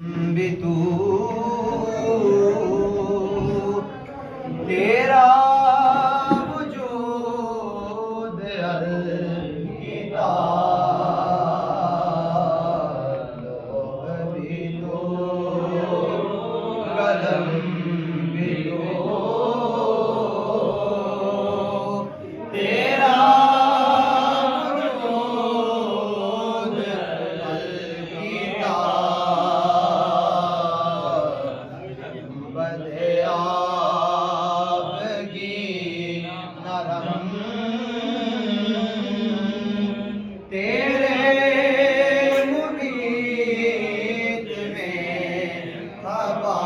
भी तू तेरा वजूद अलकिताब भी तू कलम भी तू तेरा वजूद अलकिताब बदे आपकी नरम तेरे मुनीत में हवा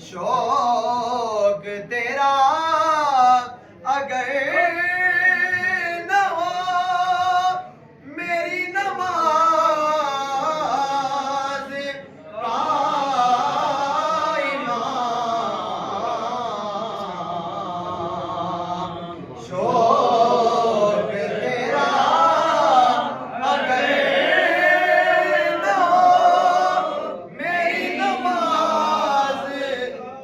शौक तेरा अगर न हो मेरी नमाज शौक तेरा अगर न हो मेरी नमाज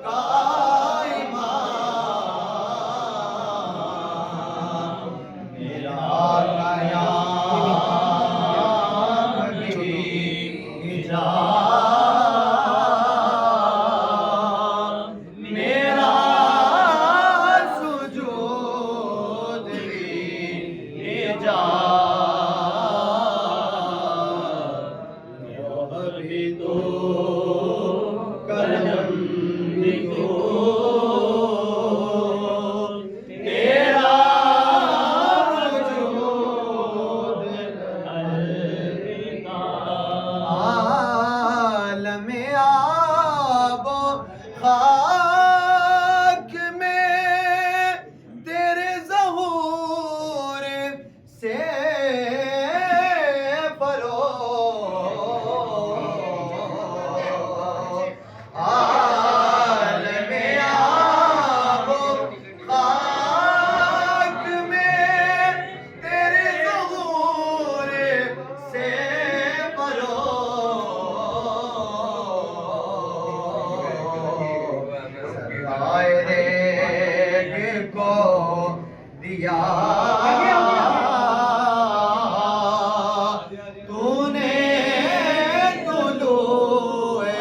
कायमा मेरा कयाम भी हिजाब मेरा सुजूद भी हिजाब भी तो कलम भी तो तेरा वजूद आलम आबो खाक में तेरे ज़हूर से आलम आबो खाक में तेरे ज़हूर से सराय को दिया तूने तुलूए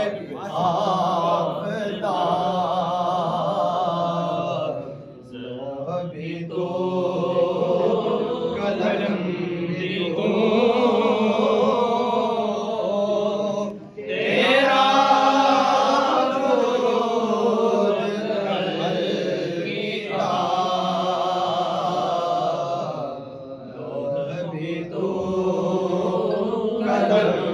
आफ़ताब भी तो कलम भी तो तेरा वजूद अलकिताब भी तो कलम